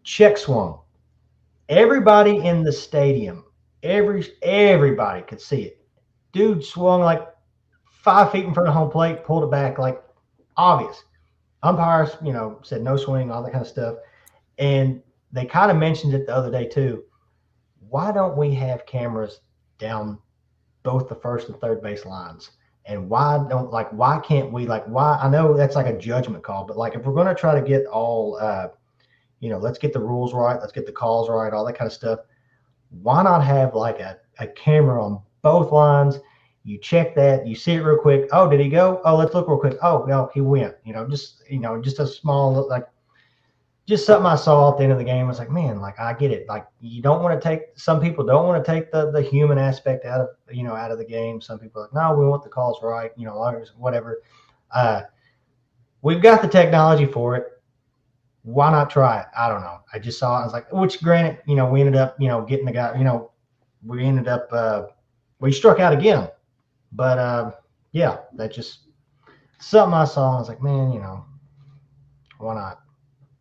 check swung. Everybody in the stadium, everybody could see it. Dude swung like 5 feet in front of home plate, pulled it back, like obvious. Umpires, said no swing, all that kind of stuff. And they kind of mentioned it the other day too. Why don't we have cameras down both the first and third base lines? And why can't we, I know that's like a judgment call, but like if we're going to try to get all, let's get the rules right, let's get the calls right, all that kind of stuff. Why not have like a camera on both lines? You check that, you see it real quick. Oh, did he go? Oh, let's look real quick. Oh, no, he went. Just a small, just something I saw at the end of the game. I was like, man, I get it. Like, you don't want to take, some people don't want to take the human aspect out of the game. Some people are like, no, we want the calls right, whatever. We've got the technology for it. Why not try it? I don't know. I just saw it. I was like, which granted, we ended up, getting the guy, we ended up, we struck out again. But, yeah, that just something I saw. I was like, man, why not?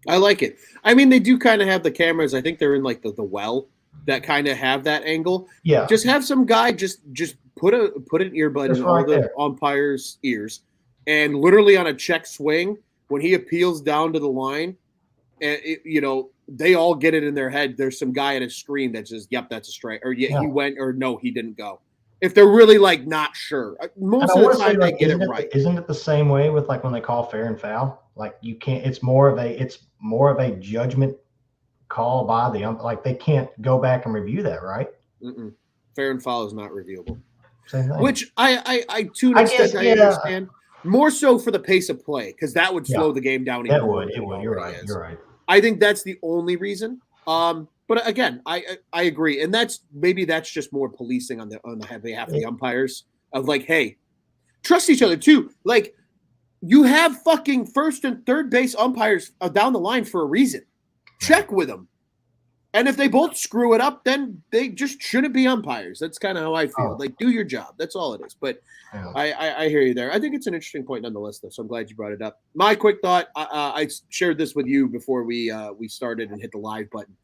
I like it. I mean, they do kind of have the cameras. I think they're in like the well that kind of have that angle. Yeah. Just have some guy just put an earbud in all the umpires' ears, and literally on a check swing, when he appeals down to the line, and they all get it in their head. There's some guy at a screen that says, "Yep, that's a strike," or "Yeah, he went," or "No, he didn't go." If they're really not sure, most of the time they get it right. Isn't it the same way with when they call fair and foul? You can't. It's more of a judgment call by the they can't go back and review that, right? Fair and foul is not reviewable. Same thing. Which I to an extent I understand. More so for the pace of play, because that would slow the game down. It would. You're right. You're right. I think that's the only reason. But again, I agree, and that's just more policing on behalf of the umpires of hey, trust each other too. You have fucking first and third base umpires down the line for a reason. Check with them, and if they both screw it up, then they just shouldn't be umpires. That's kind of how I feel. Do your job. That's all it is. But I hear you there. I think it's an interesting point nonetheless, though. So I'm glad you brought it up. My quick thought: I shared this with you before we started and hit the live button.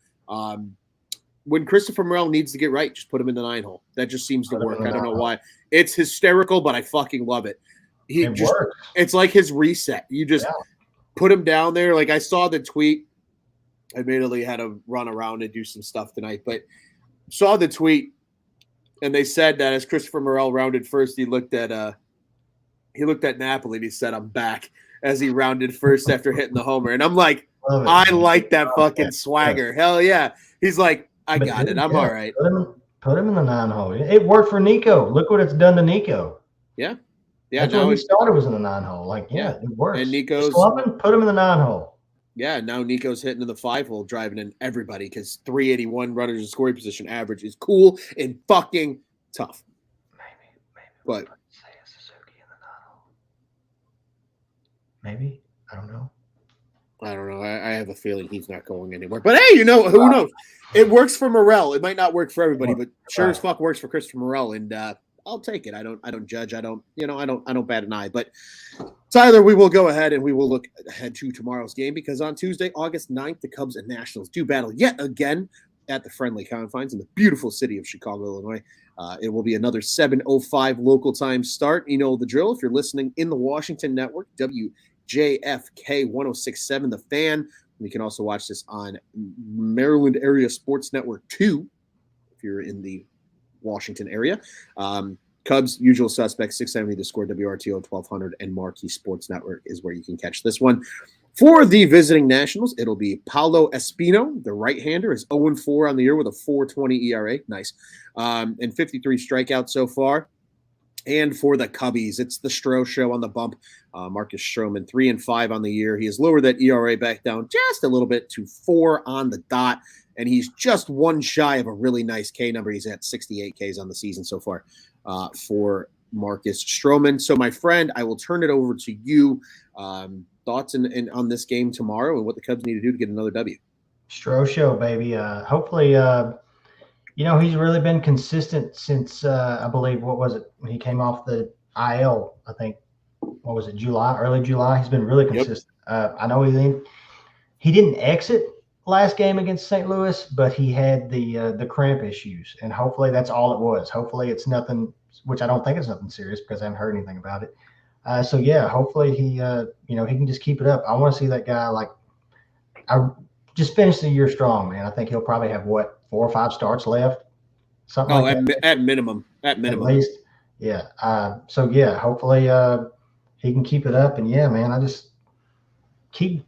When Christopher Morel needs to get right, just put him in the 9-hole. That just seems to work. I don't know why. It's hysterical, but I fucking love it. It's like his reset. You just put him down there. I saw the tweet. I admittedly had to run around and do some stuff tonight, but saw the tweet, and they said that as Christopher Morel rounded first, he looked at Napoli and he said, "I'm back," as he rounded first after hitting the homer. And I'm like, I like that fucking swagger. Hell yeah. He's like, I got it. I'm all right. Put him in the 9-hole. It worked for Nico. Look what it's done to Nico. Yeah. Yeah. That's when he started was in the 9-hole. It works. And Nico's put him in the 9-hole. Yeah. Now Nico's hitting to the 5-hole, driving in everybody because 381 runners in scoring position average is cool and fucking tough. But say a Suzuki in the 9-hole. Maybe. I don't know. I have a feeling he's not going anywhere. But hey, who knows? It works for Morel. It might not work for everybody, but sure as fuck works for Christopher Morel. And I'll take it. I don't judge. I don't bat an eye. But Tyler, we will go ahead and we will look ahead to tomorrow's game because on Tuesday, August 9th, the Cubs and Nationals do battle yet again at the friendly confines in the beautiful city of Chicago, Illinois. It will be another 7:05 local time start. You know the drill. If you're listening in the Washington network, WJFK 106.7, The Fan. You can also watch this on Maryland Area Sports Network 2 if you're in the Washington area. Cubs, usual suspects, 670 The Score, WRTO 1200, and Marquee Sports Network is where you can catch this one. For the visiting Nationals, it'll be Paulo Espino. The right-hander is 0-4 on the year with a 4.20 ERA. Nice. And 53 strikeouts so far. And for the Cubbies, it's the Stroh show on the bump. Marcus Stroman, 3-5 on the year. He has lowered that ERA back down just a little bit to 4 on the dot. And he's just one shy of a really nice K number. He's at 68 Ks on the season so far for Marcus Stroman. So, my friend, I will turn it over to you. Thoughts on this game tomorrow and what the Cubs need to do to get another W. Stroh show, baby. Hopefully, he's really been consistent since I believe, what was it, when he came off the IL, I think, what was it, early July. He's been really consistent. Yep. I know he didn't exit last game against St. Louis, but he had the cramp issues, and hopefully that's all it was. Hopefully it's nothing, which I don't think it's nothing serious because I haven't heard anything about it. So yeah, hopefully he can just keep it up. I want to see that guy just finish the year strong, man. I think he'll probably have 4 or 5 starts left, something like that. At minimum, at least, yeah. So yeah, hopefully he can keep it up, and yeah, man, I just keep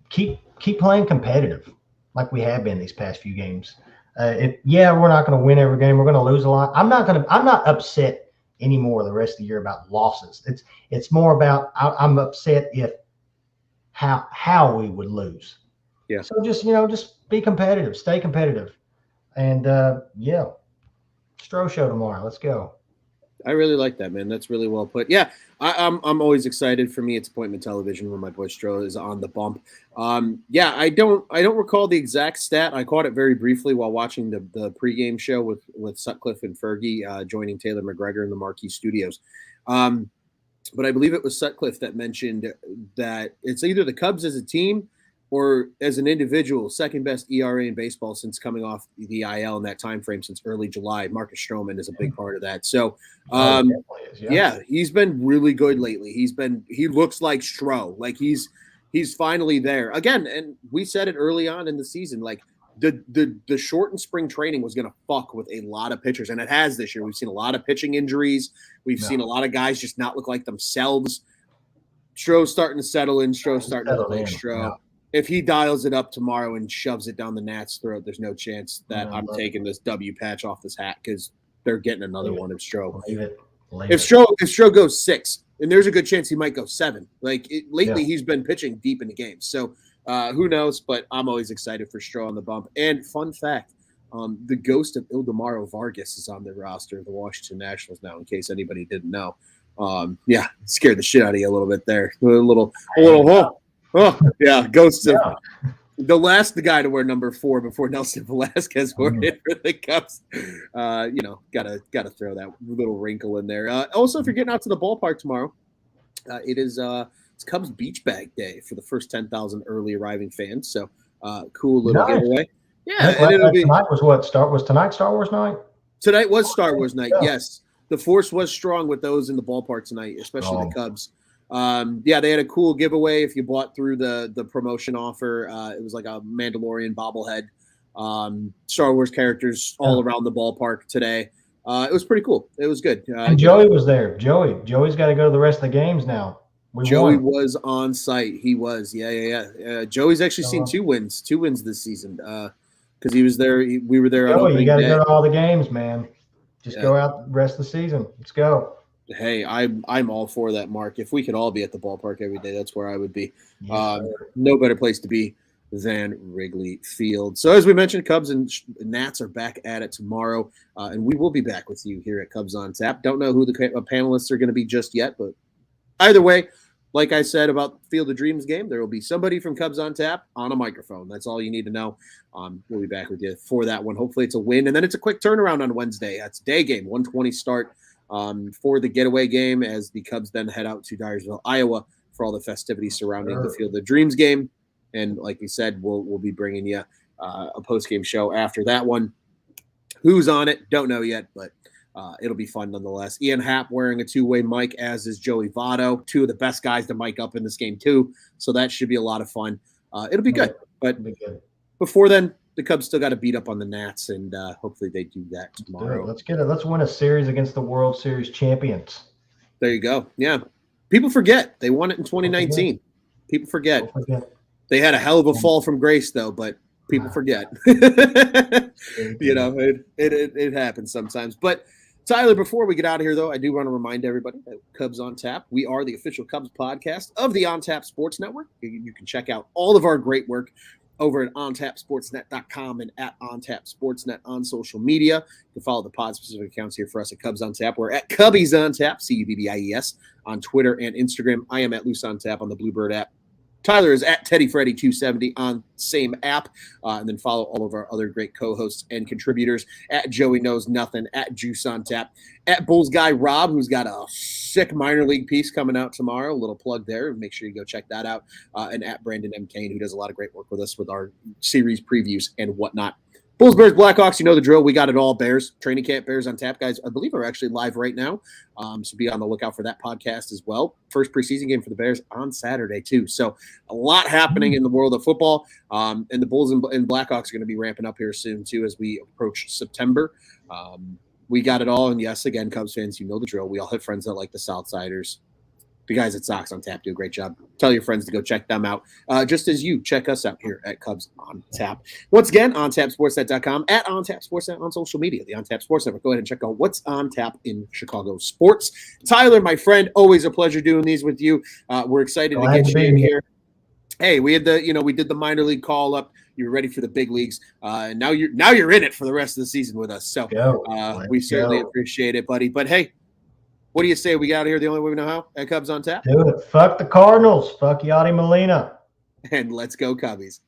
playing competitive like we have been these past few games. We're not going to win every game. We're going to lose a lot. I'm not upset anymore the rest of the year about losses. It's more about I'm upset if how we would lose. Yeah. So just be competitive, stay competitive, and Stroh show tomorrow. Let's go. I really like that, man. That's really well put. Yeah, I'm always excited. For me, it's appointment television when my boy Stroh is on the bump. I don't recall the exact stat. I caught it very briefly while watching the pregame show with Sutcliffe and Fergie joining Taylor McGregor in the Marquee Studios. But I believe it was Sutcliffe that mentioned that it's either the Cubs as a team or as an individual, second best ERA in baseball since coming off the IL in that time frame since early July. Marcus Stroman is a big part of that. So, he's been really good lately. He looks like Stroh, like he's finally there again. And we said it early on in the season, like the shortened spring training was going to fuck with a lot of pitchers, and it has this year. We've seen a lot of pitching injuries. We've seen a lot of guys just not look like themselves. Stroh's starting to settle in. Stroh's starting to look like Stroh. Yeah. If he dials it up tomorrow and shoves it down the Nats' throat, there's no chance that I'm taking this W patch off this hat because they're getting another one of Stroh. If Stroh goes 6, and there's a good chance he might go 7. Lately, he's been pitching deep in the game. So who knows? But I'm always excited for Stroh on the bump. And fun fact, the ghost of Ildemaro Vargas is on the roster of the Washington Nationals now, in case anybody didn't know. Scared the shit out of you a little bit there. A little. Oh, yeah, ghosts of the last guy to wear number 4 before Nelson Velasquez wore it for the Cubs. Gotta throw that little wrinkle in there. Also, if you're getting out to the ballpark tomorrow, it's Cubs Beach Bag Day for the first 10,000 early arriving fans. So, cool little giveaway. Yeah, tonight was tonight Star Wars night? Tonight was Star Wars night. Yes, the Force was strong with those in the ballpark tonight, especially the Cubs. They had a cool giveaway if you bought through the promotion offer. It was like a Mandalorian bobblehead, Star Wars characters all around the ballpark today. It was pretty cool. It was good. And Joey was there. Joey's got to go to the rest of the games now. Joey was on site. He was. Yeah. Joey's actually seen 2 wins this season because he was there. We were there. Joey, you got to go to all the games, man. Just go out the rest of the season. Let's go. Hey, I'm all for that, Mark. If we could all be at the ballpark every day, that's where I would be. No better place to be than Wrigley Field. So as we mentioned, Cubs and Nats are back at it tomorrow, and we will be back with you here at Cubs on Tap. Don't know who the panelists are going to be just yet, but either way, like I said about Field of Dreams game, there will be somebody from Cubs on Tap on a microphone. That's all you need to know. We'll be back with you for that one. Hopefully it's a win, and then it's a quick turnaround on Wednesday. That's day game, 1:20 start. For the getaway game as the Cubs then head out to Dyersville, Iowa for all the festivities surrounding the Field of Dreams game. And like we said, we'll be bringing you a post-game show after that one. Who's on it? Don't know yet, but it'll be fun nonetheless. Ian Happ wearing a 2-way mic, as is Joey Votto, 2 of the best guys to mic up in this game too. So that should be a lot of fun. It'll be good. But before then, the Cubs still got to beat up on the Nats, and hopefully they do that tomorrow. Let's win a series against the World Series champions. There you go. Yeah. People forget. They won it in 2019. People forget. They had a hell of a fall from grace, though, but people forget. It happens sometimes. But Tyler, before we get out of here, though, I do want to remind everybody that Cubs on Tap, we are the official Cubs podcast of the On Tap Sports Network. You can check out all of our great work over at ontapsportsnet.com and at ontapsportsnet on social media. You can follow the pod-specific accounts here for us at Cubs on Tap. We're at Cubbies on Tap, Cubbies, on Twitter and Instagram. I am at Loose on Tap on the Bluebird app. Tyler is at TeddyFreddy270 on same app. And then follow all of our other great co-hosts and contributors at Joey Knows Nothing, at Juice on Tap, at Bulls Guy Rob, who's got a sick minor league piece coming out tomorrow. A little plug there. Make sure you go check that out. And at Brandon M. Kane, who does a lot of great work with us with our series previews and whatnot. Bulls, Bears, Blackhawks, you know the drill. We got it all. Bears, Training Camp Bears on Tap, guys, I believe are actually live right now. So be on the lookout for that podcast as well. First preseason game for the Bears on Saturday, too. So a lot happening in the world of football. And the Bulls and Blackhawks are going to be ramping up here soon, too, as we approach September. We got it all. And yes, again, Cubs fans, you know the drill. We all have friends that like the Southsiders. The guys at Sox on Tap do a great job. Tell your friends to go check them out, just as you check us out here at Cubs on Tap. Once again, ontapsportsnet.com, at ontapsportsnet on social media, the On Tap Sports Network. Go ahead and check out what's on tap in Chicago sports. Tyler, my friend, always a pleasure doing these with you. We're excited to get you in here. Hey, we did the minor league call up. You were ready for the big leagues. And now you're in it for the rest of the season with us. So we certainly appreciate it, buddy. But hey, what do you say? We got out of here the only way we know how at Cubs on Tap? Do it. Fuck the Cardinals. Fuck Yadi Molina. And let's go Cubbies.